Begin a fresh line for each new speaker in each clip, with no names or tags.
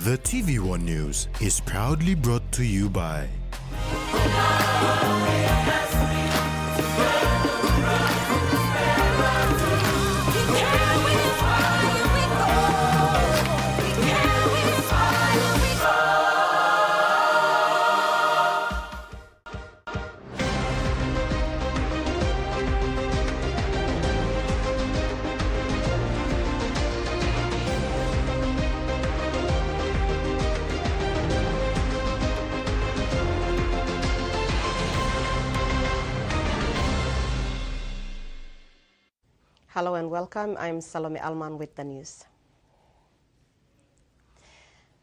The TVWAN News is proudly brought to you by
Hello and welcome. I'm Salome Alman with the news.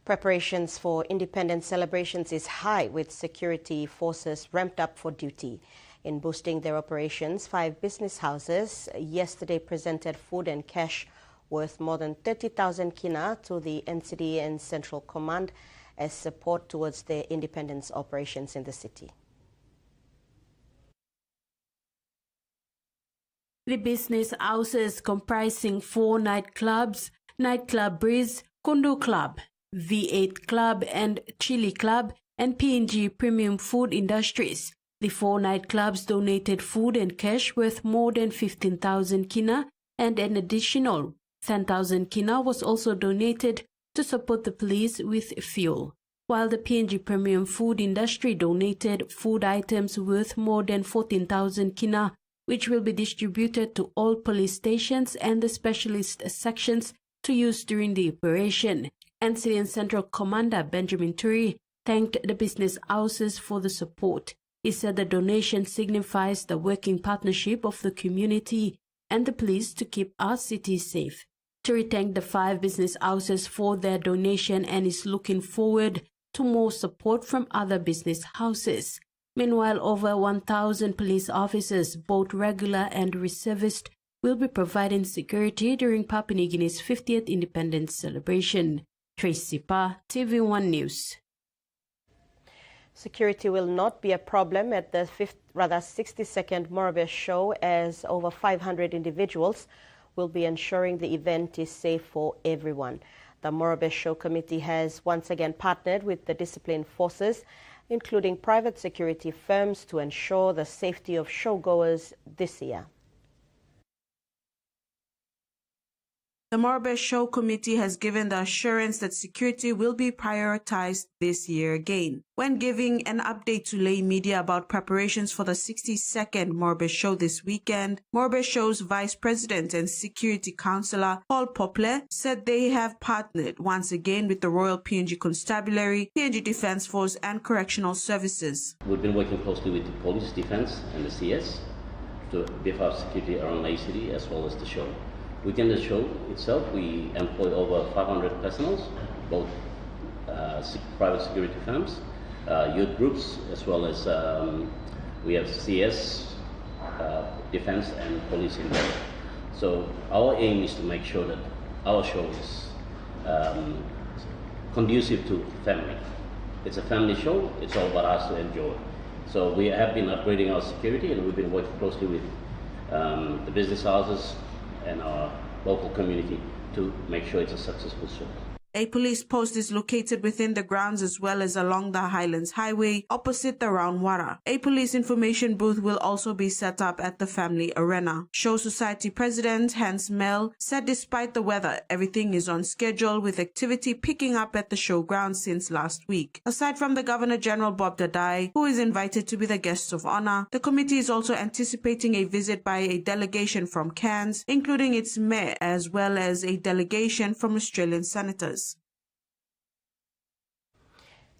Preparations for independence celebrations is high, with security forces ramped up for duty. In boosting their operations, 5 business houses yesterday presented food and cash worth more than 30,000 kina to the NCD and Central Command as support towards their independence operations in the city.
The business houses comprising 4 nightclubs, Nightclub Breeze, Kundu Club, V8 Club and Chili Club, and PNG Premium Food Industries. The 4 nightclubs donated food and cash worth more than 15,000 kina, and an additional 10,000 kina was also donated to support the police with fuel. While the PNG Premium Food Industry donated food items worth more than 14,000 kina, which will be distributed to all police stations and the specialist sections to use during the operation. NCD and Central Commander Benjamin Turi thanked the business houses for the support. He said the donation signifies the working partnership of the community and the police to keep our city safe. Turi thanked the 5 business houses for their donation and is looking forward to more support from other business houses. Meanwhile, over 1,000 police officers, both regular and reservist, will be providing security during Papua New Guinea's 50th independence celebration. Tracy Pa, TVWAN News.
Security will not be a problem at the 62nd Morobe show, as over 500 individuals will be ensuring the event is safe for everyone. The Morobe Show Committee has once again partnered with the discipline forces, including private security firms, to ensure the safety of showgoers this year.
The Morobe Show Committee has given the assurance that security will be prioritized this year again. When giving an update to lay media about preparations for the 62nd Morobe Show this weekend, Morobe Show's Vice President and Security Councillor Paul Pople said they have partnered once again with the Royal PNG Constabulary, PNG Defence Force and Correctional Services.
We've been working closely with the Police, Defence and the CS to beef up security around Lae City as well as the show. Within the show itself, we employ over 500 personnel, both private security firms, youth groups, as well as we have CS, defense, and police in there. So our aim is to make sure that our show is conducive to family. It's a family show. It's all about us to enjoy. So we have been upgrading our security, and we've been working closely with the business houses and our local community to make sure it's a successful show.
A police post is located within the grounds as well as along the Highlands Highway opposite the Roundwater. A police information booth will also be set up at the Family Arena. Show Society President Hans Mel said despite the weather, everything is on schedule, with activity picking up at the showground since last week. Aside from the Governor-General Bob Dadai, who is invited to be the guest of honor, the committee is also anticipating a visit by a delegation from Cairns, including its mayor, as well as a delegation from Australian senators.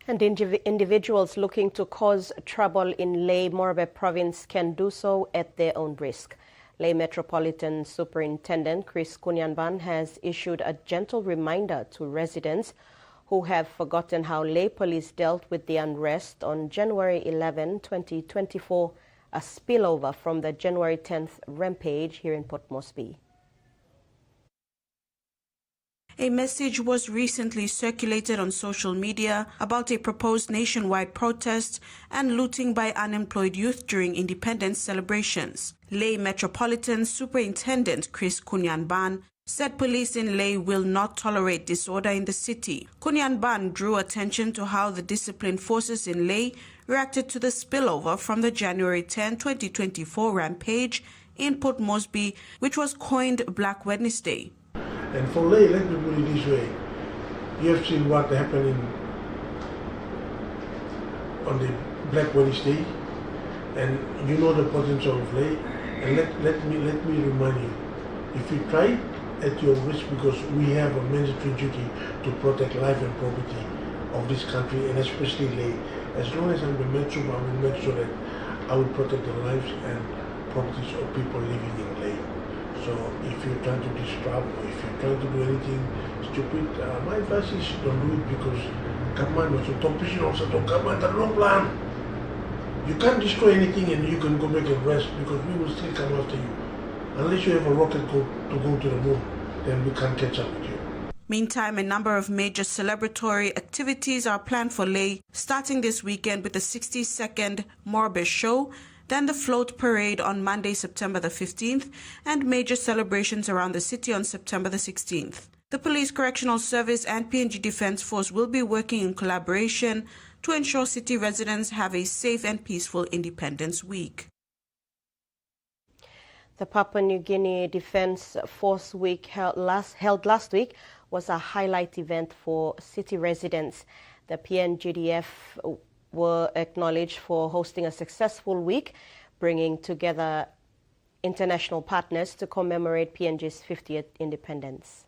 And individuals looking to cause trouble in Lae Morobe province can do so at their own risk. Lae Metropolitan Superintendent Chris Kunyanban has issued a gentle reminder to residents who have forgotten how Lae police dealt with the unrest on January 11, 2024, a spillover from the January 10th rampage here in Port Moresby.
A message was recently circulated on social media about a proposed nationwide protest and looting by unemployed youth during independence celebrations. Lae Metropolitan Superintendent Chris Kunyanban said police in Lae will not tolerate disorder in the city. Kunyan Ban drew attention to how the disciplined forces in Lae reacted to the spillover from the January 10, 2024 rampage in Port Moresby, which was coined Black Wednesday.
And for Lae, let me put it this way. You have seen what happened on the Black Wednesday, and you know the potential of Lae. And let me remind you, if you try at your risk, because we have a mandatory duty to protect life and property of this country, and especially Lae. As long as I'm the metro, I will make sure that I will protect the lives and properties of people living in Lae. So if you're trying to disrupt, or if you're trying to do anything stupid, my advice is don't do it, because government also competition also don't government a long plan. You can't destroy anything and you can go back and rest, because we will still come after you. Unless you have a rocket to go to the moon, then we can't catch up with you.
Meantime, a number of major celebratory activities are planned for Lae, starting this weekend with the 62nd Morobe show, then the float parade on Monday, September the 15th, and major celebrations around the city on September the 16th. The Police Correctional Service and PNG Defence Force will be working in collaboration to ensure city residents have a safe and peaceful Independence Week.
The Papua New Guinea Defence Force Week held last week was a highlight event for city residents. The PNGDF were acknowledged for hosting a successful week, bringing together international partners to commemorate PNG's 50th independence.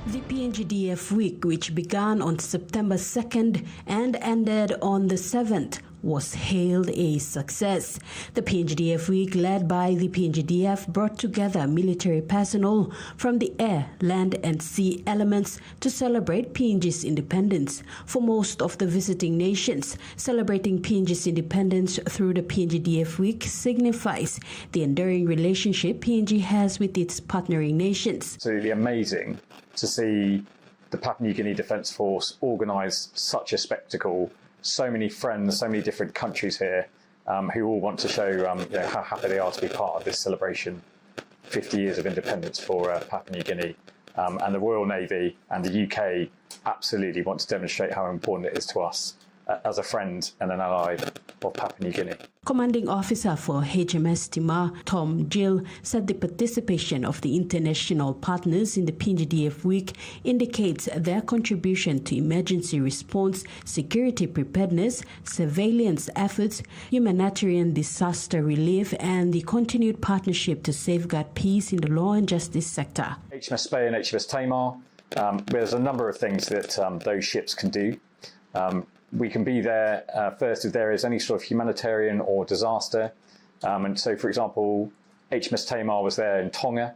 The PNGDF week, which began on September 2nd and ended on the 7th, was hailed a success. The PNGDF week, led by the PNGDF, brought together military personnel from the air, land and sea elements to celebrate PNG's independence. For most of the visiting nations, celebrating PNG's independence through the PNGDF week signifies the enduring relationship PNG has with its partnering nations.
Absolutely amazing to see the Papua New Guinea Defence Force organise such a spectacle. So many friends, so many different countries here who all want to show how happy they are to be part of this celebration. 50 years of independence for Papua New Guinea. And the Royal Navy and the UK absolutely want to demonstrate how important it is to us as a friend and an ally of Papua New Guinea.
Commanding Officer for HMS Timar, Tom Gill, said the participation of the international partners in the PNGDF week indicates their contribution to emergency response, security preparedness, surveillance efforts, humanitarian disaster relief, and the continued partnership to safeguard peace in the law and justice sector.
HMS Spey and HMS Tamar, there's a number of things that those ships can do. We can be there first if there is any sort of humanitarian or disaster. And so, for example, HMS Tamar was there in Tonga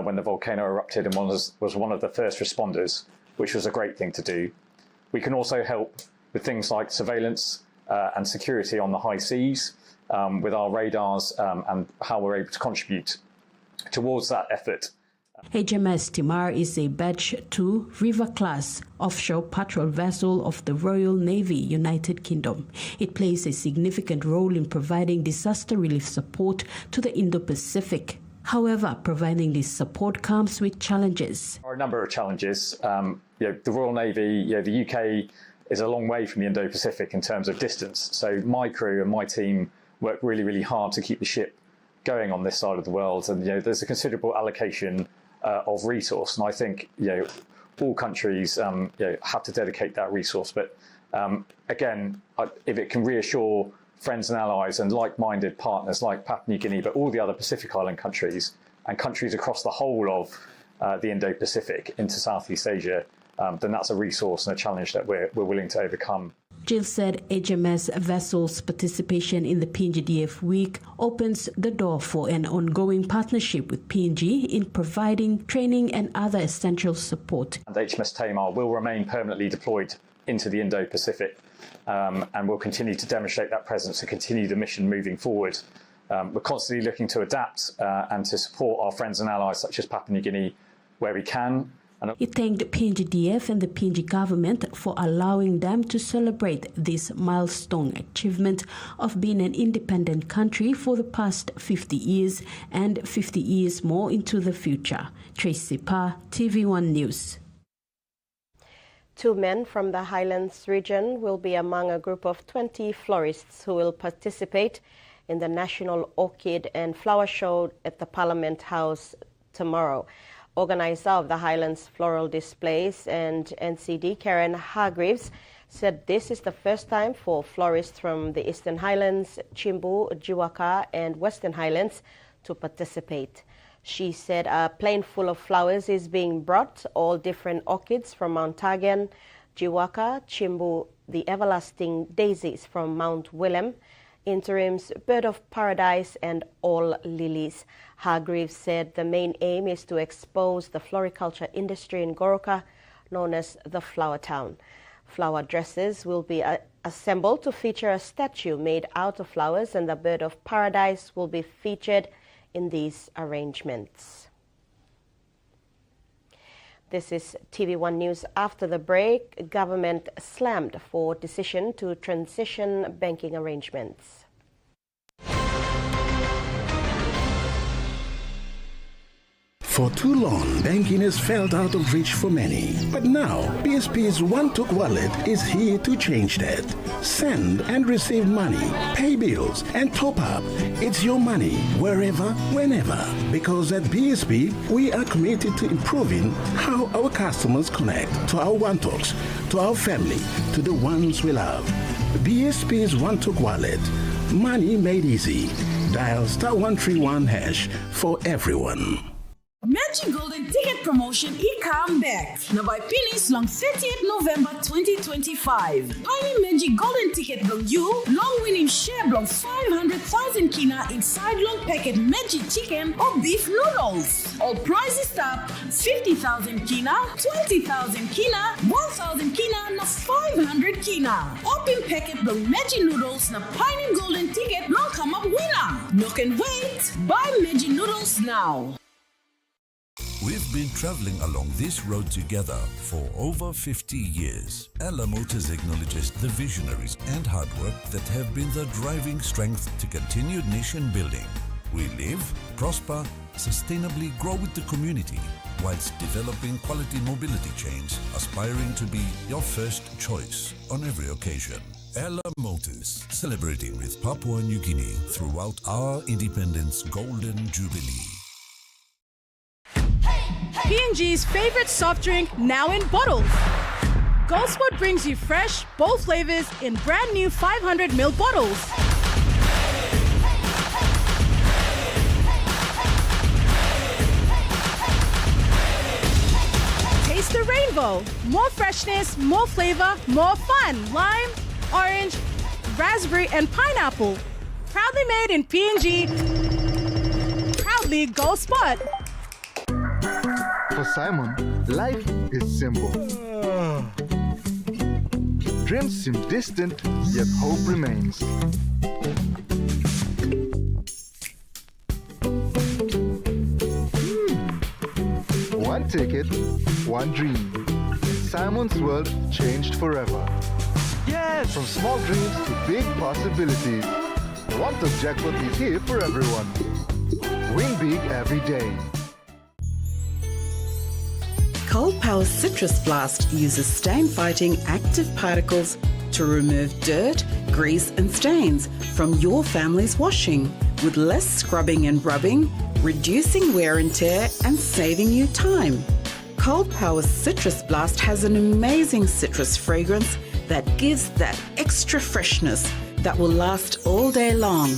when the volcano erupted and was one of the first responders, which was a great thing to do. We can also help with things like surveillance and security on the high seas with our radars and how we're able to contribute towards that effort.
HMS Timar is a Batch 2 River-class offshore patrol vessel of the Royal Navy, United Kingdom. It plays a significant role in providing disaster relief support to the Indo-Pacific. However, providing this support comes with challenges.
There are a number of challenges. The Royal Navy, the UK is a long way from the Indo-Pacific in terms of distance. So my crew and my team work really, really hard to keep the ship going on this side of the world. And there's a considerable allocation of resource, and I think all countries have to dedicate that resource. But again, if it can reassure friends and allies and like-minded partners like Papua New Guinea, but all the other Pacific Island countries and countries across the whole of the Indo-Pacific into Southeast Asia, then that's a resource and a challenge that we're willing to overcome.
Jill said HMS vessels' participation in the PNGDF week opens the door for an ongoing partnership with PNG in providing training and other essential support.
And HMS Tamar will remain permanently deployed into the Indo-Pacific and will continue to demonstrate that presence and continue the mission moving forward. We're constantly looking to adapt and to support our friends and allies such as Papua New Guinea where we can. And
he thanked PNGDF and the PNG government for allowing them to celebrate this milestone achievement of being an independent country for the past 50 years and 50 years more into the future. Tracy Pa, TV1 News.
2 men from the Highlands region will be among a group of 20 florists who will participate in the National Orchid and Flower Show at the Parliament House tomorrow. Organizer of the Highlands Floral Displays and NCD, Karen Hargreaves, said this is the first time for florists from the Eastern Highlands, Chimbu, Jiwaka and Western Highlands to participate. She said a plane full of flowers is being brought, all different orchids from Mount Tagan, Jiwaka, Chimbu, the everlasting daisies from Mount Willem, Interim's Bird of Paradise and all lilies. Hargreaves said the main aim is to expose the floriculture industry in Goroka, known as the Flower Town. Flower dresses will be assembled to feature a statue made out of flowers, and the Bird of Paradise will be featured in these arrangements. This is TV1 News. After the break, government slammed for decision to transition banking arrangements.
For too long, banking has felt out of reach for many. But now, BSP's One-Took Wallet is here to change that. Send and receive money, pay bills, and top up. It's your money, wherever, whenever. Because at BSP, we are committed to improving how our customers connect to our One-Toks, to our family, to the ones we love. BSP's One-Took Wallet. Money made easy. Dial *131# for everyone.
Magic Golden Ticket Promotion e-come back. Now by Pennies long 30th November 2025. Piny Magic Golden Ticket long you, long winning share long 500,000 kina inside long packet Magic Chicken or beef noodles. All prizes start 50,000 kina, 20,000 kina, 1,000 kina, na 500 kina. Open packet long Magic Noodles na Piny Golden Ticket long come up winner. No can wait. Buy Magic Noodles now.
We've been traveling along this road together for over 50 years. Ella Motors acknowledges the visionaries and hard work that have been the driving strength to continued nation building. We live, prosper, sustainably grow with the community, whilst developing quality mobility chains, aspiring to be your first choice on every occasion. Ella Motors, celebrating with Papua New Guinea throughout our independence Golden Jubilee.
PNG's favorite soft drink now in bottles. GoSport brings you fresh, bold flavors in brand new 500ml bottles. Taste the rainbow. More freshness, more flavor, more fun. Lime, orange, raspberry, and pineapple. Proudly made in PNG. Proudly GoSport.
For Simon, life is simple. Dreams seem distant, yet hope remains. One ticket, one dream. Simon's world changed forever. Yes! From small dreams to big possibilities. The One-Took jackpot is here for everyone. Win big every day.
Cold Power Citrus Blast uses stain-fighting active particles to remove dirt, grease and stains from your family's washing with less scrubbing and rubbing, reducing wear and tear and saving you time. Cold Power Citrus Blast has an amazing citrus fragrance that gives that extra freshness that will last all day long.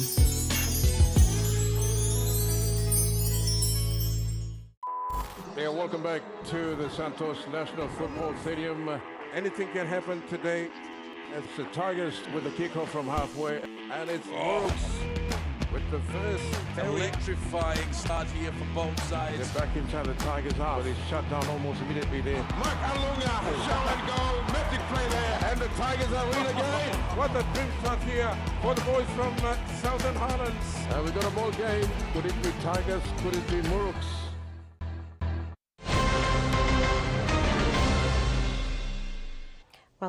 Yeah, welcome back to the Santos National Football Stadium. Anything can happen today. It's the Tigers with the kickoff from halfway, and it's Morobe with the first
electrifying start here for both sides.
They're back inside the Tigers' half, but he's shut down almost immediately there.
Mark Alunga, shot and goal, magic play there,
and the Tigers are winning again. What a dream start here for the boys from Southern Highlands. We've got a ball game. Could it be Tigers? Could it be Morobe?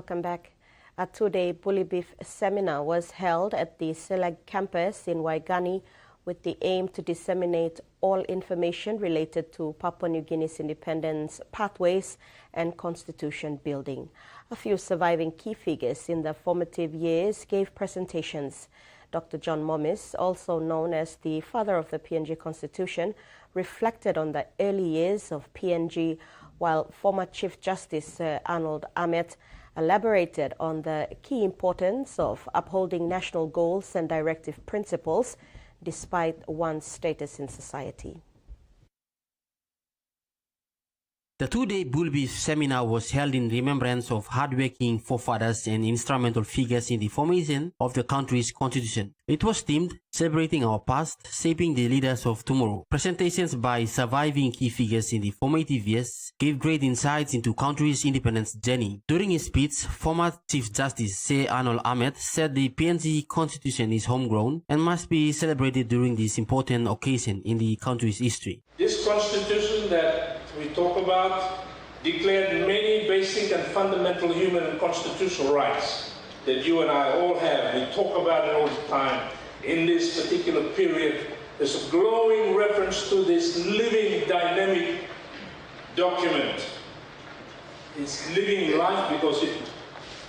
Welcome back. A two-day bully beef seminar was held at the Selag campus in Waigani with the aim to disseminate all information related to Papua New Guinea's independence pathways and constitution building. A few surviving key figures in the formative years gave presentations. Dr. John Momis, also known as the father of the PNG Constitution, reflected on the early years of PNG, while former Chief Justice Arnold Ahmet elaborated on the key importance of upholding national goals and directive principles despite one's status in society.
The two-day Bull Beef seminar was held in remembrance of hardworking forefathers and instrumental figures in the formation of the country's constitution. It was themed Celebrating Our Past, Shaping the Leaders of Tomorrow. Presentations by surviving key figures in the formative years gave great insights into country's independence journey. During his speech, former Chief Justice Sir Arnold Ahmet said the PNG constitution is homegrown and must be celebrated during this important occasion in the country's history.
This constitution that we talk about declared many basic and fundamental human and constitutional rights that you and I all have. We talk about it all the time. In this particular period, there's a glowing reference to this living, dynamic document. It's living life because it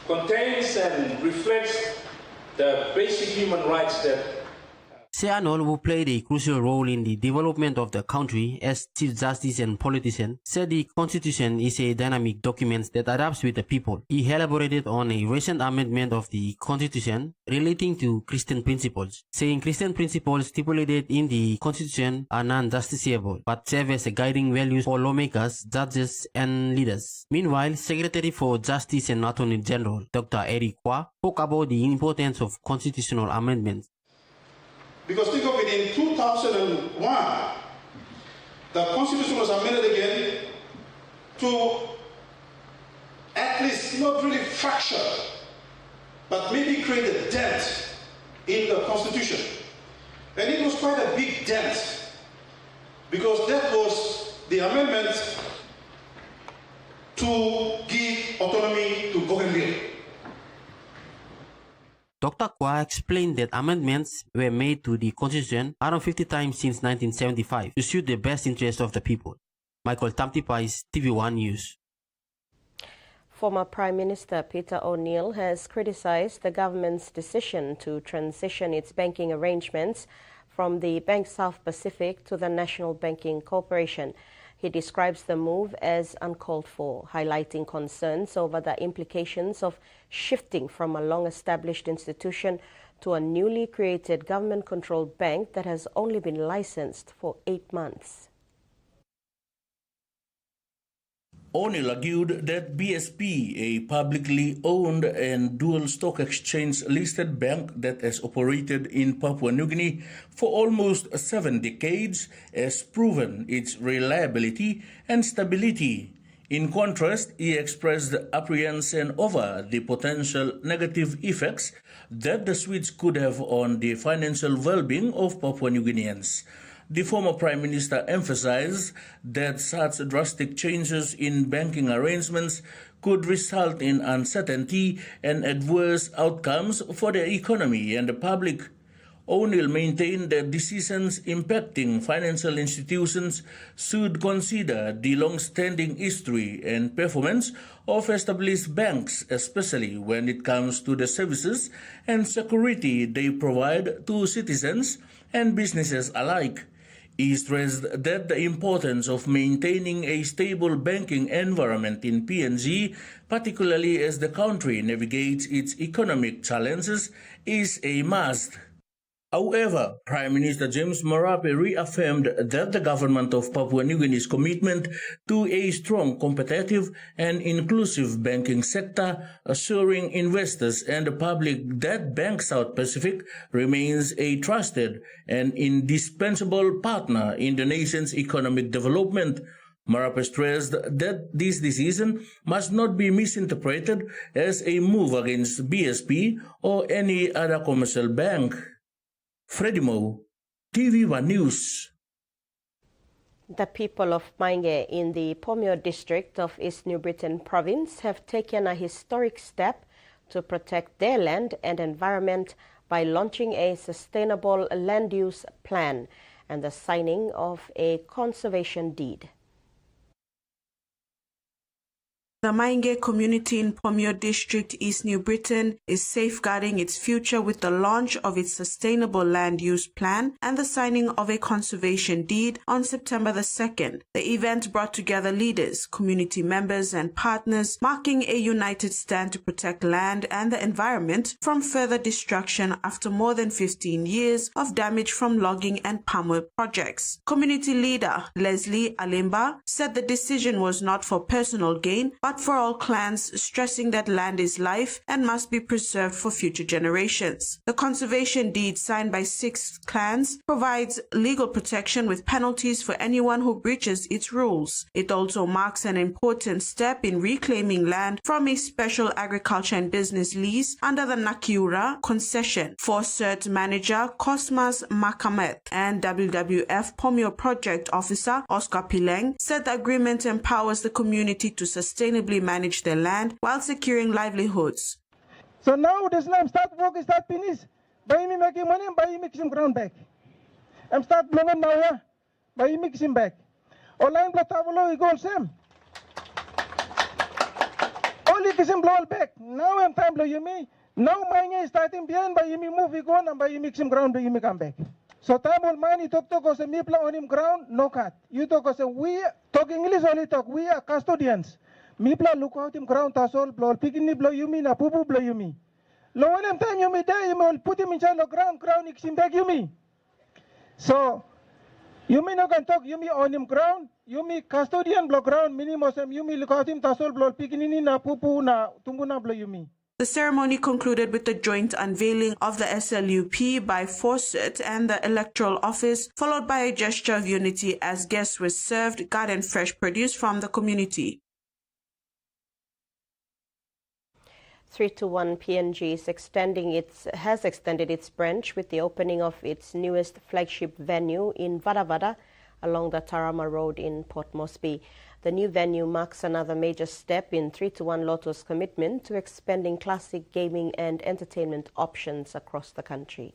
contains and reflects the basic human rights that
Sir Arnold, who played a crucial role in the development of the country as Chief Justice and politician, said the Constitution is a dynamic document that adapts with the people. He elaborated on a recent amendment of the Constitution relating to Christian principles, saying Christian principles stipulated in the Constitution are non-justiciable, but serve as a guiding values for lawmakers, judges, and leaders. Meanwhile, Secretary for Justice and Attorney General, Dr. Eric Kwa, spoke about the importance of constitutional amendments.
Because think of it, in 2001, the Constitution was amended again to at least not really fracture, but maybe create a dent in the Constitution. And it was quite a big dent, because that was the amendment to give autonomy to Bougainville.
Dr. Kwa explained that amendments were made to the Constitution around 50 times since 1975 to suit the best interests of the people. Michael Tamtipais, TVWAN News.
Former Prime Minister Peter O'Neill has criticized the government's decision to transition its banking arrangements from the Bank South Pacific to the National Banking Corporation. He describes the move as uncalled for, highlighting concerns over the implications of shifting from a long-established institution to a newly created government-controlled bank that has only been licensed for 8 months.
O'Neill argued that BSP, a publicly owned and dual stock exchange listed bank that has operated in Papua New Guinea for almost 7 decades, has proven its reliability and stability. In contrast, he expressed apprehension over the potential negative effects that the switch could have on the financial well-being of Papua New Guineans. The former Prime Minister emphasized that such drastic changes in banking arrangements could result in uncertainty and adverse outcomes for the economy and the public. O'Neill maintained that decisions impacting financial institutions should consider the long-standing history and performance of established banks, especially when it comes to the services and security they provide to citizens and businesses alike. He stressed that the importance of maintaining a stable banking environment in PNG, particularly as the country navigates its economic challenges, is a must. However, Prime Minister James Morobe reaffirmed that the government of Papua New Guinea's commitment to a strong, competitive and inclusive banking sector, assuring investors and the public that Bank South Pacific remains a trusted and indispensable partner in the nation's economic development. Morobe stressed that this decision must not be misinterpreted as a move against BSP or any other commercial bank. Freddie Mo, TVWAN News.
The people of Mainge in the Pomio district of East New Britain province have taken a historic step to protect their land and environment by launching a sustainable land use plan and the signing of a conservation deed.
The Mainge community in Pomio district, East New Britain, is safeguarding its future with the launch of its sustainable land use plan and the signing of a conservation deed on September the 2nd. The event brought together leaders, community members and partners, marking a united stand to protect land and the environment from further destruction after more than 15 years of damage from logging and palm oil projects. Community leader Leslie Alimba said the decision was not for personal gain, but for all clans, stressing that land is life and must be preserved for future generations. The conservation deed signed by 6 clans provides legal protection with penalties for anyone who breaches its rules. It also marks an important step in reclaiming land from a special agriculture and business lease under the Nakiura concession. Forcert manager Cosmas Makamet and WWF Pomio project officer Oscar Pileng said the agreement empowers the community to sustainably manage their land while securing livelihoods.
So now this land start work, start finish. By me making money, by me mixing ground back. I'm start blowing now, yeah. By me mixing back. Online blow tavolo, you go same. Only kissing blow back. Now I'm time blow you me. Now mine is starting behind by me move you go and by you mixing ground, by you me come back. So time on money talk to us me play on him ground, no cut. You talk us we talk English only talk. We are custodians. Me play look out him ground tasol blow picking me blow you me na pupu blow you me. Low when time you me there you will put him in charge of ground him back you me. So you me no can talk you me on him ground, you me custodian blow ground minimum you me look out him tasol blow picking in na pupu na tumbuna blow you me.
The ceremony concluded with the joint unveiling of the SLUP by Forcert and the Electoral Office, followed by a gesture of unity as guests were served garden fresh produce from the community.
321 PNG has extended its branch with the opening of its newest flagship venue in Vavada along the Tarama Road in Port Moresby. The new venue marks another major step in 321 Lotto's commitment to expanding classic gaming and entertainment options across the country.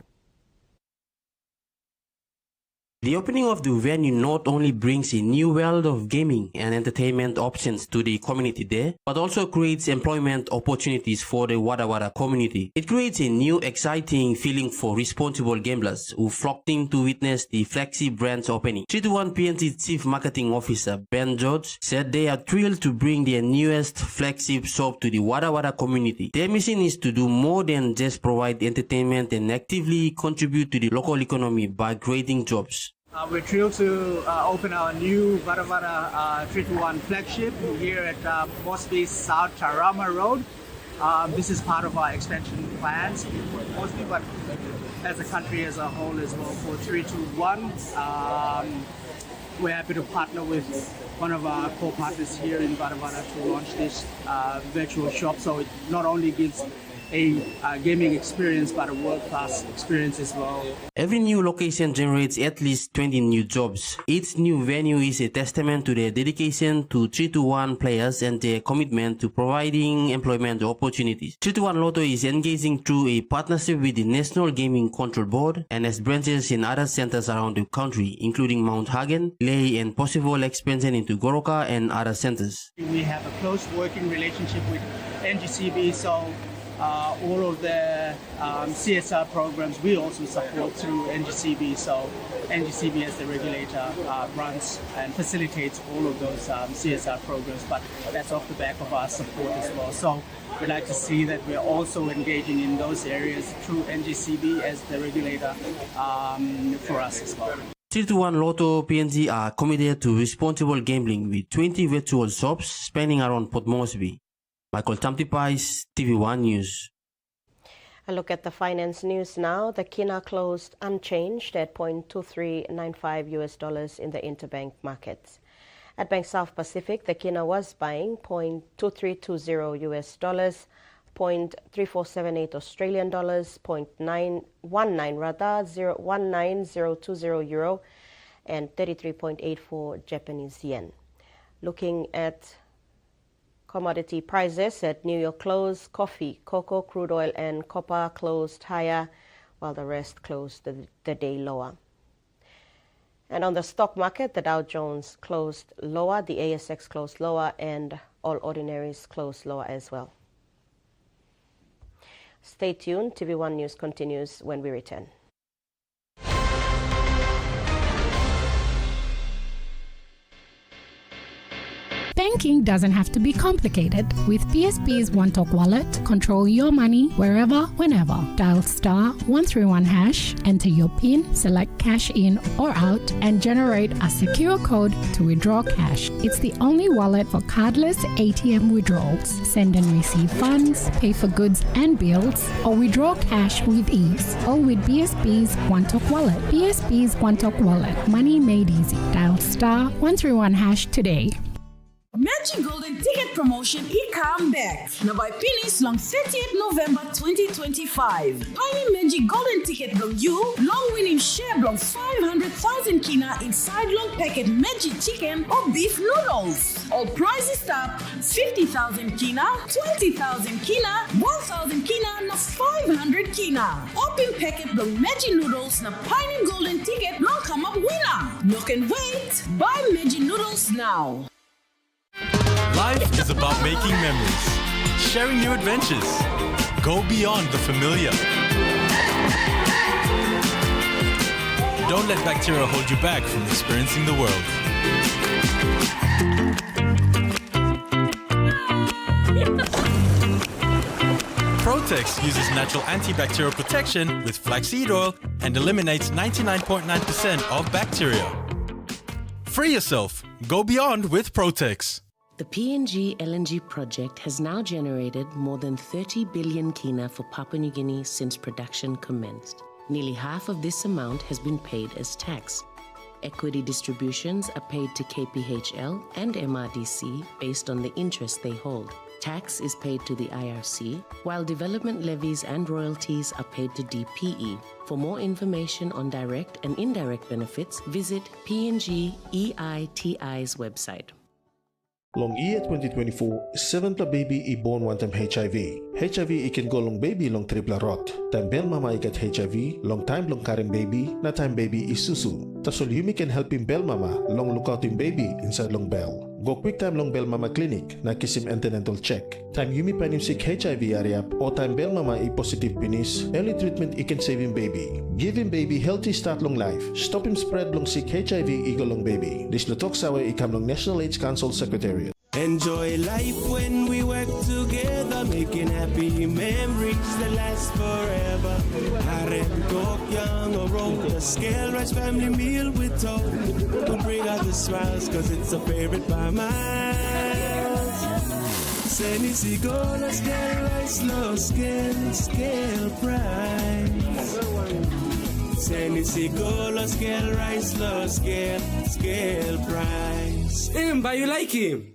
The opening of the venue not only brings a new world of gaming and entertainment options to the community there, but also creates employment opportunities for the Wada community. It creates a new exciting feeling for responsible gamblers who flocked in to witness the flagship brand's opening. 321 PNG Chief Marketing Officer Ben George said they are thrilled to bring their newest flagship shop to the Wada community. Their mission is to do more than just provide entertainment and actively contribute to the local economy by creating jobs.
We're thrilled to open our new Vavada 321 flagship here at Moresby South Tarama Road. This is part of our expansion plans, mostly, but as a country as a whole as well for 321. We're happy to partner with one of our core partners here in Vavada to launch this virtual shop. So it not only gives a gaming experience, but a world-class experience as well.
Every new location generates at least 20 new jobs. Each new venue is a testament to their dedication to 321 players and their commitment to providing employment opportunities. 321 Lotto is engaging through a partnership with the National Gaming Control Board and has branches in other centers around the country, including Mount Hagen, Lae, and possible expansion into Goroka and other centers.
We have a close working relationship with NGCB, so all of the CSR programs we also support through NGCB. So NGCB as the regulator runs and facilitates all of those CSR programs, but that's off the back of our support as well. So we'd like to see that we're also engaging in those areas through NGCB as the regulator for us as well.
321 Lotto PNG are committed to responsible gambling with 20 virtual shops spanning around Port Moresby. Michael Tamtipais, TVWAN News.
A look at the finance news now. The kina closed unchanged at $0.2395 US in the interbank markets. At Bank South Pacific, the kina was buying $0.2320 US, $0.3478 Australian dollars, 0.1920 euro, and 33.84 Japanese yen. Looking at commodity prices at New York close, coffee, cocoa, crude oil, and copper closed higher, while the rest closed the day lower. And on the stock market, the Dow Jones closed lower, the ASX closed lower, and all ordinaries closed lower as well. Stay tuned. TV1 News continues when we return.
Banking doesn't have to be complicated. With PSP's OneTalk Wallet, control your money wherever, whenever. Dial *131#, enter your PIN, select cash in or out, and generate a secure code to withdraw cash. It's the only wallet for cardless ATM withdrawals. Send and receive funds, pay for goods and bills, or withdraw cash with ease. All with PSP's OneTalk Wallet. PSP's OneTalk Wallet. Money made easy. Dial *131# today.
Magic Golden Ticket Promotion come back. Now by Pinis long 30th November 2025. Tiny Magic Golden Ticket long you, long winning share long 500,000 kina inside long packet magic chicken or beef noodles. All prizes start 50,000 kina, 20,000 kina, 1,000 kina, na 500 kina. Open packet long magic noodles na Pining Golden Ticket long come up winner. No can wait. Buy magic noodles now.
Life is about making memories, sharing new adventures. Go beyond the familiar. Don't let bacteria hold you back from experiencing the world. Protex uses natural antibacterial protection with flaxseed oil and eliminates 99.9% of bacteria. Free yourself. Go beyond with Protex.
The PNG LNG project has now generated more than 30 billion kina for Papua New Guinea since production commenced. Nearly half of this amount has been paid as tax. Equity distributions are paid to KPHL and MRDC based on the interest they hold. Tax is paid to the IRC, while development levies and royalties are paid to DPE. For more information on direct and indirect benefits, visit PNG EITI's website.
Long year 2024, 7 baby i-born one time HIV. HIV ikan go long baby long triple rot. Time bel mama ikat HIV, long time long carrying baby, na time baby isusu. Tasol yumi can help him bel mama, long look out him baby inside long bell. Go quick time long bel mama clinic, na kisim antenatal check. Time yumi pan him sick HIV ariap, o time bel mama i positive penis, early treatment ikan save him baby. Give him baby healthy start long life. Stop him spread long sick HIV igo long baby. This lutok sawe ikam long National AIDS Council Secretariat.
Enjoy life when we work together, making happy memories that last forever. Harem talk young or roll a scale rice family meal with toast. We'll bring out the smiles cause it's a favorite by miles. Seni sigola scale rice low scale price. Seni sigola scale rice low scale price. But you like him?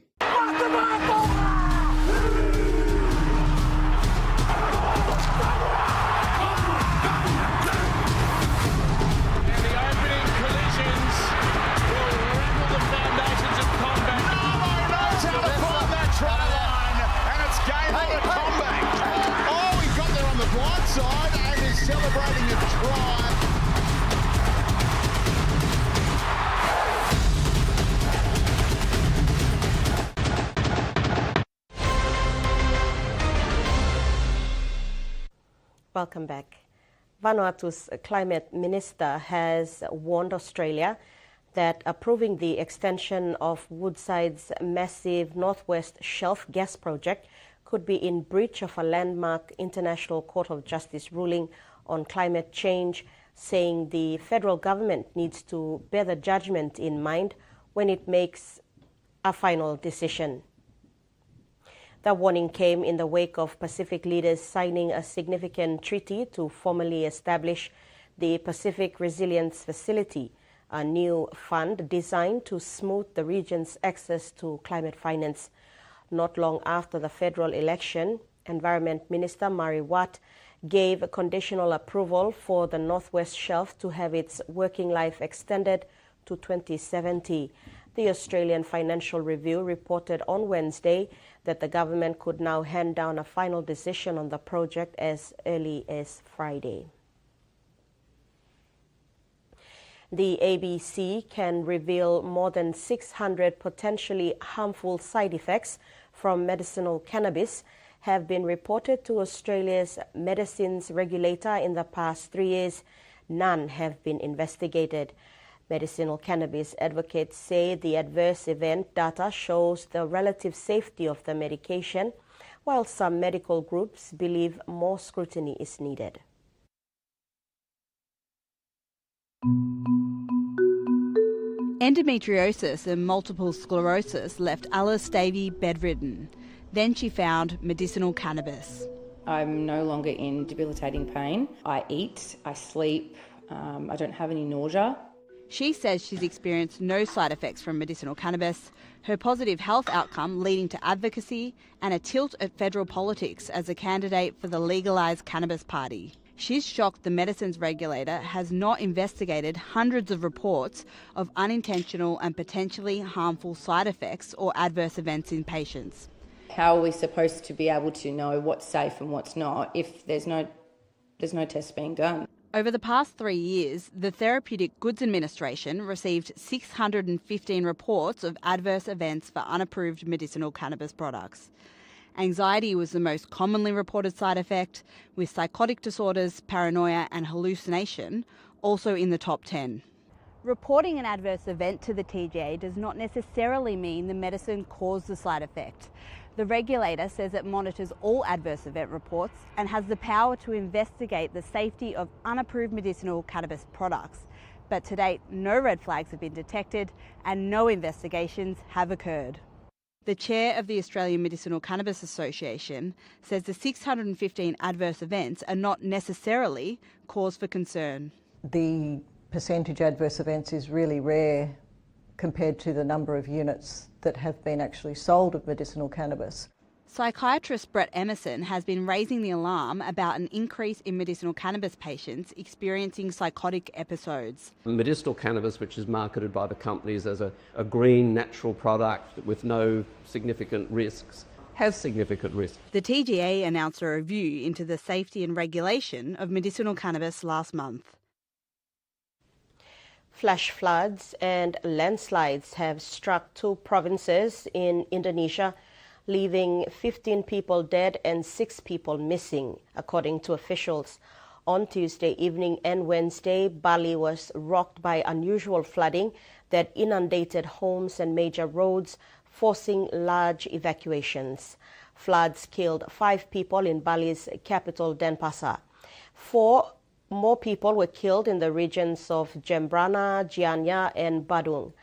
Side and is celebrating a try.
Welcome back. Vanuatu's climate minister has warned Australia that approving the extension of Woodside's massive Northwest Shelf gas project could be in breach of a landmark International Court of Justice ruling on climate change, saying the federal government needs to bear the judgment in mind when it makes a final decision. The warning came in the wake of Pacific leaders signing a significant treaty to formally establish the Pacific Resilience Facility, a new fund designed to smooth the region's access to climate finance. Not long after the federal election, Environment Minister Mari Watt gave a conditional approval for the Northwest Shelf to have its working life extended to 2070. The Australian Financial Review reported on Wednesday that the government could now hand down a final decision on the project as early as Friday. The ABC can reveal more than 600 potentially harmful side effects from medicinal cannabis have been reported to Australia's medicines regulator in the past 3 years. None have been investigated. Medicinal cannabis advocates say the adverse event data shows the relative safety of the medication, while some medical groups believe more scrutiny is needed.
Endometriosis and multiple sclerosis left Alice Davey bedridden. Then she found medicinal cannabis.
I'm no longer in debilitating pain. I eat, I sleep, I don't have any nausea.
She says she's experienced no side effects from medicinal cannabis, her positive health outcome leading to advocacy and a tilt at federal politics as a candidate for the legalised cannabis party. She's shocked the medicines regulator has not investigated hundreds of reports of unintentional and potentially harmful side effects or adverse events in patients.
How are we supposed to be able to know what's safe and what's not if there's no tests being done?
Over the past 3 years, the Therapeutic Goods Administration received 615 reports of adverse events for unapproved medicinal cannabis products. Anxiety was the most commonly reported side effect, with psychotic disorders, paranoia and hallucination also in the top 10. Reporting an adverse event to the TGA does not necessarily mean the medicine caused the side effect. The regulator says it monitors all adverse event reports and has the power to investigate the safety of unapproved medicinal cannabis products. But to date, no red flags have been detected and no investigations have occurred. The chair of the Australian Medicinal Cannabis Association says the 615 adverse events are not necessarily cause for concern.
The percentage adverse events is really rare compared to the number of units that have been actually sold of medicinal cannabis.
Psychiatrist Brett Emerson has been raising the alarm about an increase in medicinal cannabis patients experiencing psychotic episodes.
Medicinal cannabis, which is marketed by the companies as a green, natural product with no significant risks, has significant risks.
The TGA announced a review into the safety and regulation of medicinal cannabis last month.
Flash floods and landslides have struck 2 provinces in Indonesia, leaving 15 people dead and 6 people missing, according to officials. On Tuesday evening and Wednesday, Bali was rocked by unusual flooding that inundated homes and major roads, forcing large evacuations. Floods killed 5 people in Bali's capital, Denpasar. 4 more people were killed in the regions of Jembrana, Gianyar and Badung.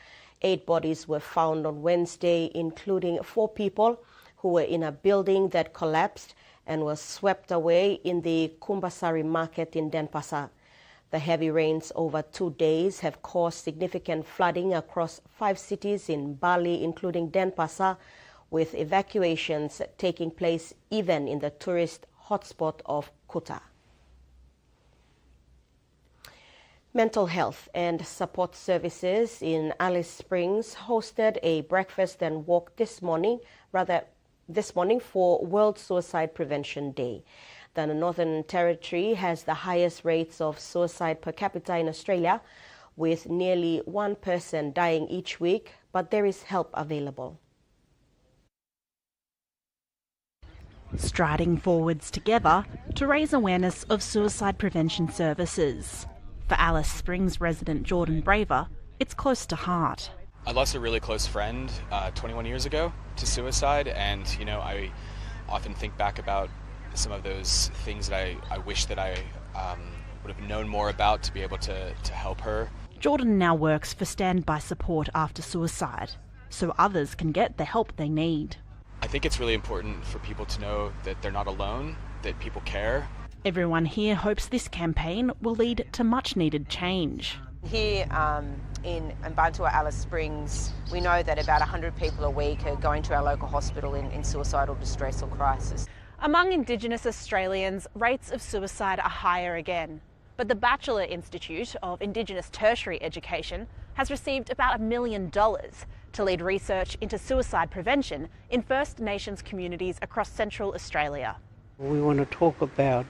8 bodies were found on Wednesday, including 4 people who were in a building that collapsed and was swept away in the Kumbasari market in Denpasar. The heavy rains over 2 days have caused significant flooding across 5 cities in Bali, including Denpasar, with evacuations taking place even in the tourist hotspot of Kuta. Mental health and support services in Alice Springs hosted a breakfast and walk this morning for World Suicide Prevention Day. The Northern Territory has the highest rates of suicide per capita in Australia, with nearly 1 person dying each week, but there is help available.
Striding forwards together to raise awareness of suicide prevention services. For Alice Springs resident Jordan Braver, it's close to heart.
I lost a really close friend 21 years ago to suicide, and I often think back about some of those things that I wish that I would have known more about to be able to help her.
Jordan now works for standby support after suicide, so others can get the help they need.
I think it's really important for people to know that they're not alone, that people care.
Everyone here hopes this campaign will lead to much needed change.
Here in Bantua, Alice Springs, we know that about 100 people a week are going to our local hospital in suicidal distress or crisis.
Among Indigenous Australians, rates of suicide are higher again. But the Batchelor Institute of Indigenous Tertiary Education
has received about $1 million to lead research into suicide prevention in First Nations communities across Central Australia.
We want to talk about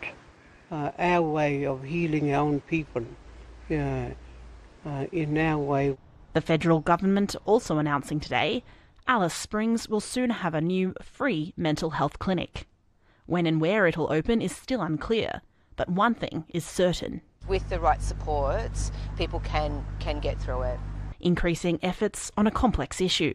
our way of healing our own people in our way.
The federal government also announcing today Alice Springs will soon have a new free mental health clinic. When and where it'll open is still unclear, but one thing is certain.
With the right supports, people can get through it.
Increasing efforts on a complex issue.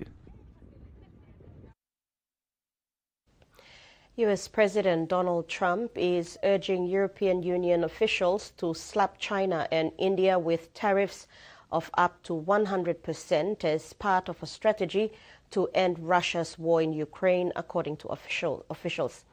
US President Donald Trump is urging European Union officials to slap China and India with tariffs of up to 100% as part of a strategy to end Russia's war in Ukraine, according to officials.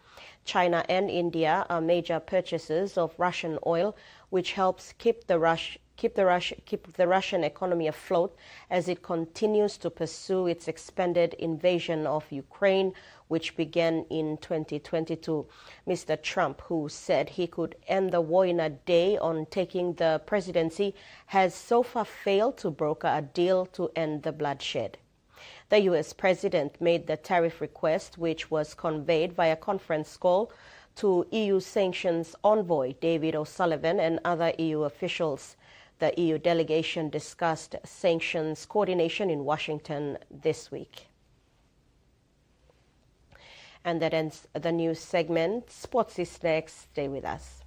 China and India are major purchasers of Russian oil, which helps keep the Russian economy afloat as it continues to pursue its expanded invasion of Ukraine, which began in 2022. Mr. Trump, who said he could end the war in a day on taking the presidency, has so far failed to broker a deal to end the bloodshed. The U.S. president made the tariff request, which was conveyed via conference call to EU sanctions envoy David O'Sullivan and other EU officials. The EU delegation discussed sanctions coordination in Washington this week. And that ends the news segment. Sports is next. Stay with us.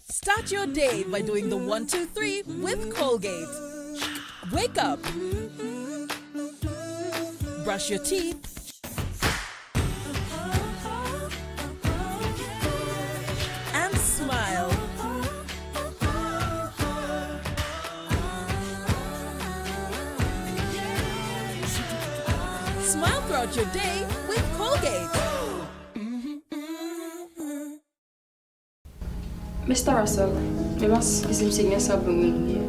Start your day by doing the 1, 2, 3 with Colgate. Wake up. Brush your teeth. And smile. Smile throughout your day with Colgate.
Mr. Russell, bebas isim-signya sa pamilya.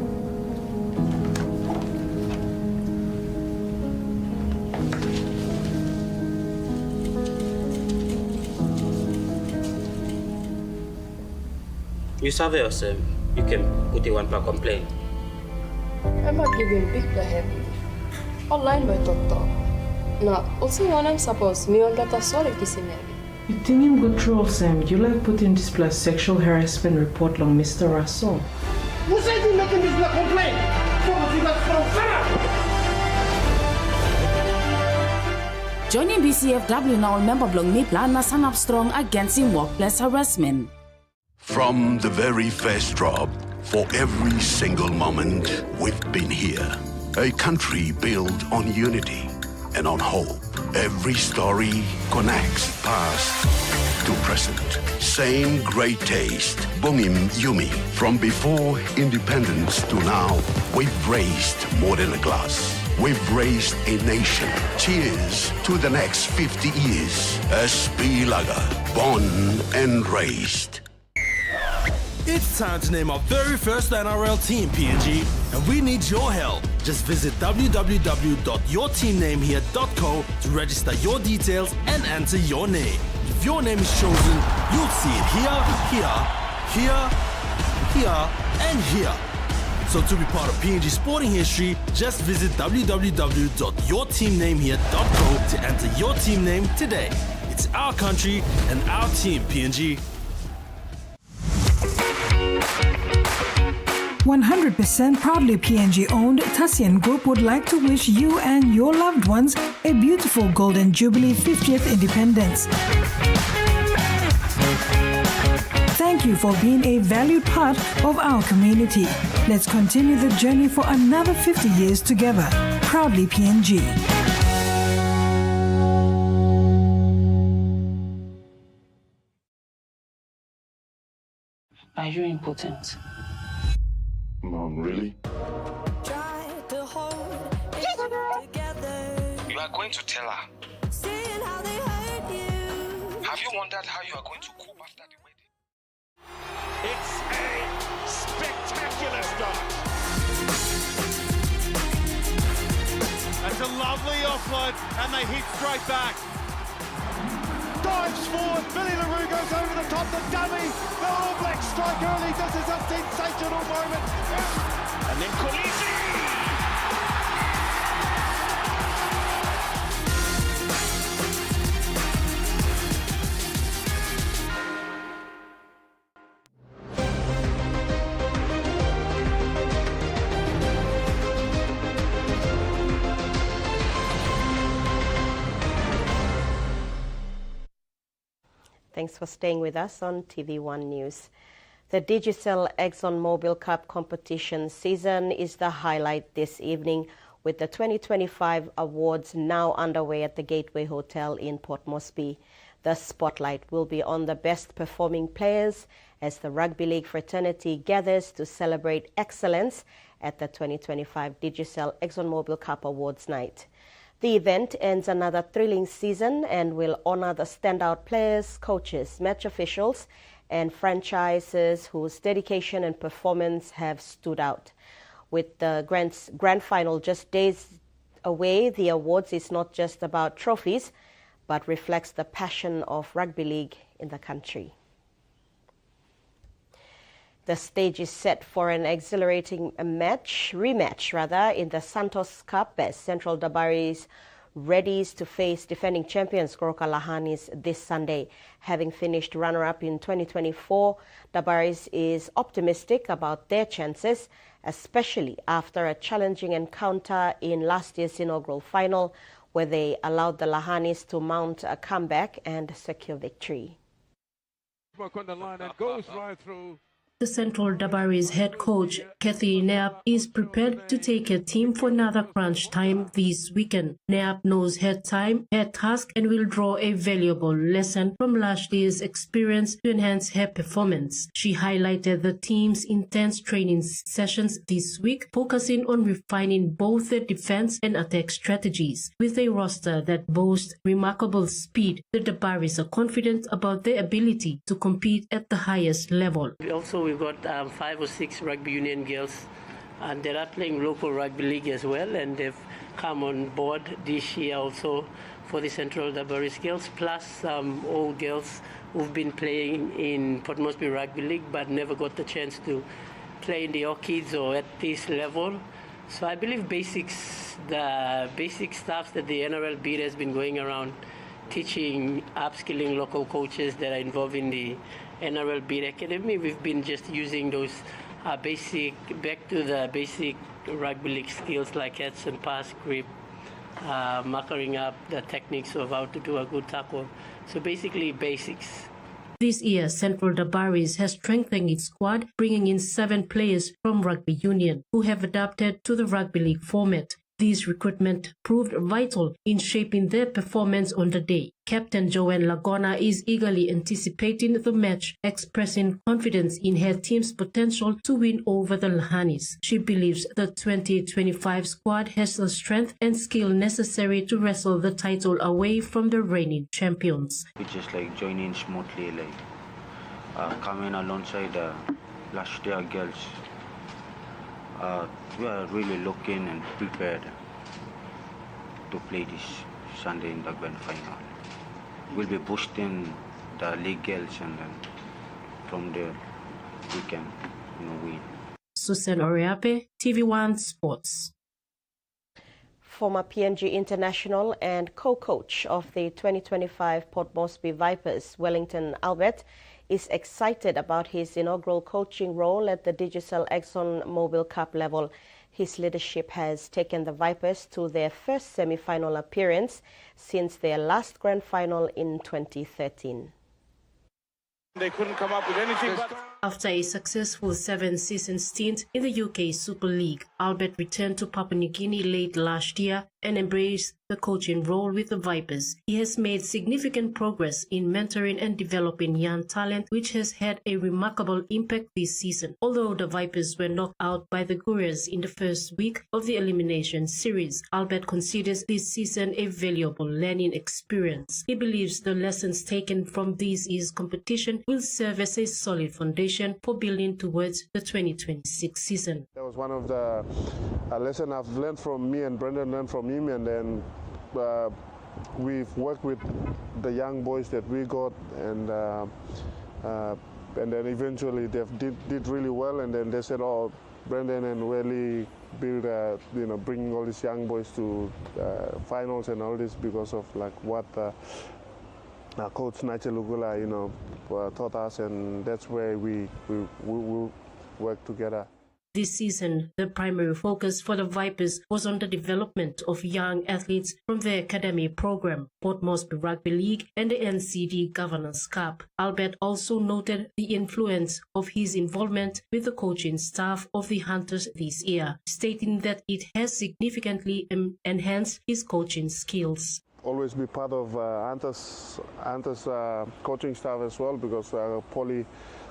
You survey yourself, you can put in one per complaint.
I'm not giving big the heavy. Online by Toto. Na, also one I'm supposed me on data sorry kisineri.
You think him go through of Sam, you like putting this plus sexual harassment report on Mr. Russell.
Who said you making this black complaint?
Joining BCFW now member blog me plan na stand up strong against workplace harassment.
From the very first drop, for every single moment, we've been here. A country built on unity and on hope. Every story connects past to present. Same great taste. Bungim Yumi. From before independence to now, we've raised more than a glass. We've raised a nation. Cheers to the next 50 years. SP Lager. Born and raised.
It's time to name our very first NRL team, PNG, and we need your help. Just visit www.yourteamnamehere.co to register your details and enter your name. If your name is chosen, you'll see it here, and here. So to be part of PNG sporting history, just visit www.yourteamnamehere.co to enter your team name today. It's our country and our team, PNG.
100% proudly PNG-owned Tassian Group would like to wish you and your loved ones a beautiful Golden Jubilee 50th Independence. Thank you for being a valued part of our community. Let's continue the journey for another 50 years together. Proudly PNG.
Are you important?
Mom, really?
You are going to tell her. Have you wondered how you are going to cope after the wedding?
It's a spectacular start. That's a lovely offload, and they hit straight back. drives forward. Billy LaRue goes over the top. The dummy. The All Blacks strike early. This is a sensational moment. And then Kolisi.
Thanks for staying with us on TVWAN News. The Digicel ExxonMobil Cup competition season is the highlight this evening, with the 2025 awards now underway at the Gateway Hotel in Port Moresby. The spotlight will be on the best performing players as the Rugby League fraternity gathers to celebrate excellence at the 2025 Digicel ExxonMobil Cup Awards night. The event ends another thrilling season and will honor the standout players, coaches, match officials, and franchises whose dedication and performance have stood out. With the grand final just days away, the awards is not just about trophies, but reflects the passion of rugby league in the country. The stage is set for an exhilarating rematch in the Santos Cup as Central Dabaris readies to face defending champions Goroka Lahanis this Sunday. Having finished runner-up in 2024, Dabaris is optimistic about their chances, especially after a challenging encounter in last year's inaugural final, where they allowed the Lahanis to mount a comeback and secure victory.
On the line and goes right through.
The Central Dabaris head coach, Kathy Neap, is prepared to take her team for another crunch time this weekend. Neap knows her time, her task, and will draw a valuable lesson from last year's experience to enhance her performance. She highlighted the team's intense training sessions this week, focusing on refining both their defense and attack strategies. With a roster that boasts remarkable speed, the Dabaris are confident about their ability to compete at the highest level.
We've got 5 or 6 rugby union girls, and they are playing local rugby league as well, and they've come on board this year also for the Central Dabaris girls, plus all girls who've been playing in Port Moresby Rugby League but never got the chance to play in the Orchids or at this level. So I believe the basic stuff that the NRLB has been going around teaching, upskilling local coaches that are involved in the NRLB Academy. We've been just using those back to the basic rugby league skills like heads and pass, grip, marking up the techniques of how to do a good tackle. So basically basics.
This year, Central Dabaris has strengthened its squad, bringing in 7 players from rugby union who have adapted to the rugby league format. These recruitment proved vital in shaping their performance on the day. Captain Joanne Lagona is eagerly anticipating the match, expressing confidence in her team's potential to win over the Lahanis. She believes the 2025 squad has the strength and skill necessary to wrestle the title away from the reigning champions.
We just joining smoothly, coming alongside the last year girls. We are really looking and prepared to play this Sunday in the grand final. We'll be boosting the league girls, and then from there we can win.
Susan Oriape, TVWAN Sports.
Former PNG international and co-coach of the 2025 Port Moresby Vipers, Wellington Albert, is excited about his inaugural coaching role at the Digicel ExxonMobil Cup level. His leadership has taken the Vipers to their first semi-final appearance since their last grand final in 2013.
They couldn't come up with anything but...
After a successful 7-season stint in the UK Super League, Albert returned to Papua New Guinea late last year and embraced the coaching role with the Vipers. He has made significant progress in mentoring and developing young talent, which has had a remarkable impact this season. Although the Vipers were knocked out by the Gurus in the first week of the elimination series, Albert considers this season a valuable learning experience. He believes the lessons taken from this year's competition will serve as a solid foundation for building towards the 2026 season.
That was one of the lessons I've learned from me, and Brendan learned from him, and then
we've worked with the young boys that we got, and then eventually they did really well, and then they said, oh, Brendan and Welly build, bringing all these young boys to finals and all this because of like what Coach Nacho Lugula, taught us, and that's where we work together.
This season, the primary focus for the Vipers was on the development of young athletes from the academy program, Port Moresby Rugby League and the NCD Governors Cup. Albert also noted the influence of his involvement with the coaching staff of the Hunters this year, stating that it has significantly enhanced his coaching skills.
Always be part of Hunters coaching staff as well, because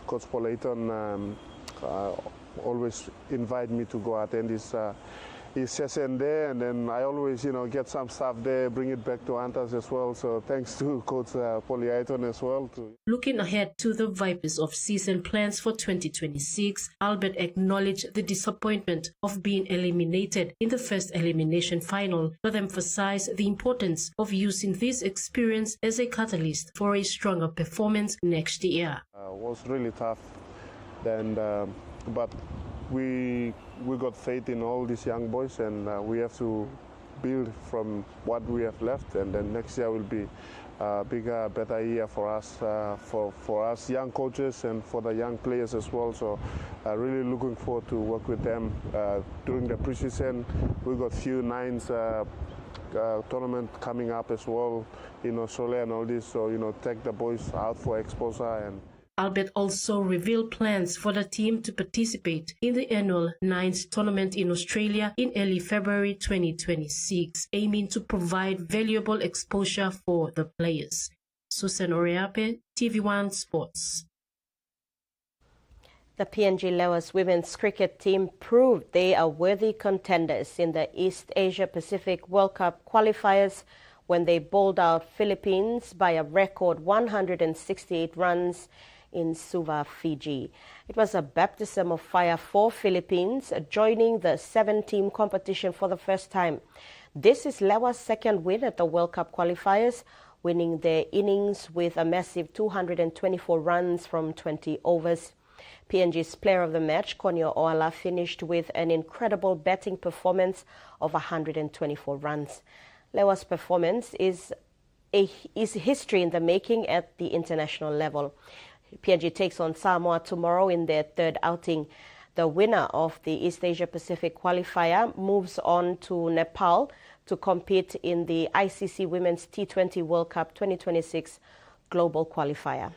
Coach Paul Ayton always invite me to go attend his session there, and then I always get some stuff there, bring it back to Hunters as well. So thanks to Coach Paul Ayton as well.
Looking ahead to the Vipers off-season plans for 2026, Albert acknowledged the disappointment of being eliminated in the first elimination final, but emphasized the importance of using this experience as a catalyst for a stronger performance next year.
It was really tough, but we got faith in all these young boys, and we have to build from what we have left, and then next year will be a bigger, better year for us, for us young coaches and for the young players as well. So really looking forward to work with them during the preseason. We got few nines tournament coming up as well in Australia and all this, so take the boys out for exposure. And
Albert also revealed plans for the team to participate in the annual Nines tournament in Australia in early February 2026, aiming to provide valuable exposure for the players. Susan Oriape, TV1 Sports.
The PNG Lewas women's cricket team proved they are worthy contenders in the East Asia Pacific World Cup qualifiers when they bowled out Philippines by a record 168 runs in Suva, Fiji. It was a baptism of fire for Philippines, joining the 7-team competition for the first time. This is Lewa's second win at the World Cup qualifiers, winning their innings with a massive 224 runs from 20 overs. PNG's player of the match, Konyo Oala, finished with an incredible batting performance of 124 runs. Lewa's performance is history in the making at the international level. PNG takes on Samoa tomorrow in their third outing. The winner of the East Asia Pacific qualifier moves on to Nepal to compete in the ICC Women's T20 World Cup 2026 global qualifier.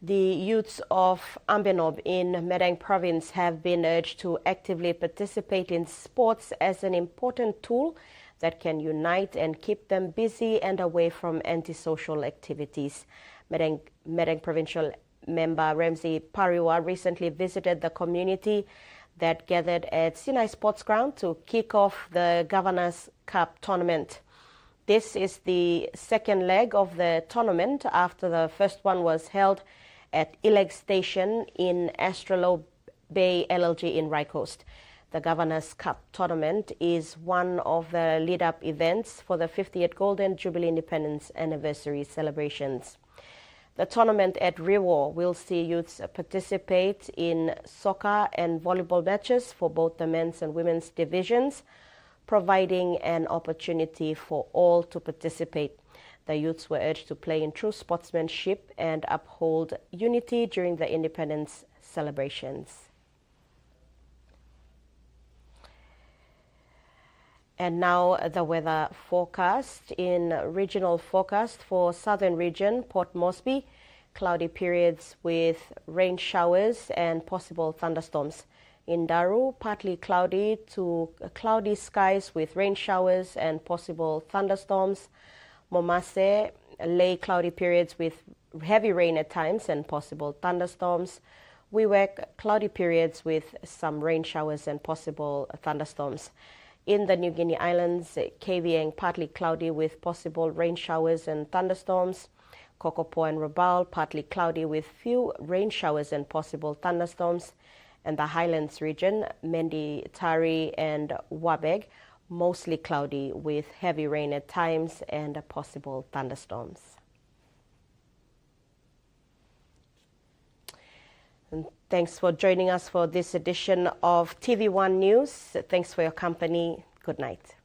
The youths of Ambenob in Medang province have been urged to actively participate in sports as an important tool that can unite and keep them busy and away from antisocial activities. Medang Provincial Member Ramsey Pariwa recently visited the community that gathered at Sinai Sports Ground to kick off the Governors Cup tournament. This is the second leg of the tournament after the first one was held at Ileg Station in Astrolabe Bay LLG in Rye Coast. The Governors Cup tournament is one of the lead-up events for the 50th Golden Jubilee Independence Anniversary celebrations. The tournament at Rewa will see youths participate in soccer and volleyball matches for both the men's and women's divisions, providing an opportunity for all to participate. The youths were urged to play in true sportsmanship and uphold unity during the independence celebrations. And now the weather forecast. In regional forecast for southern region, Port Moresby, cloudy periods with rain showers and possible thunderstorms. In Daru, partly cloudy to cloudy skies with rain showers and possible thunderstorms. Momase, lay cloudy periods with heavy rain at times and possible thunderstorms. Wewak, cloudy periods with some rain showers and possible thunderstorms. In the New Guinea Islands, Kavieng, partly cloudy with possible rain showers and thunderstorms. Kokopo and Rabaul, partly cloudy with few rain showers and possible thunderstorms. And the Highlands region, Mendi, Tari and Wabeg, mostly cloudy with heavy rain at times and possible thunderstorms. And thanks for joining us for this edition of TVWAN News. Thanks for your company. Good night.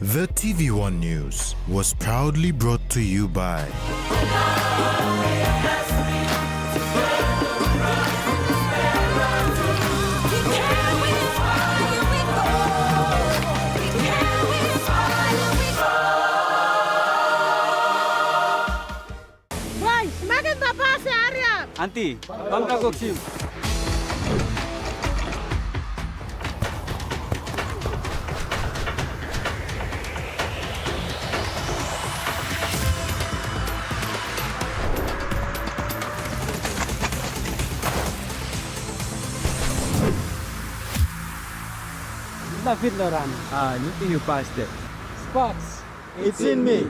The TVWAN News was proudly brought to you by
Semakin tapas ya Arya.
Anti, bangka goksim. David Loran. You think you passed it? Spots. It's in me.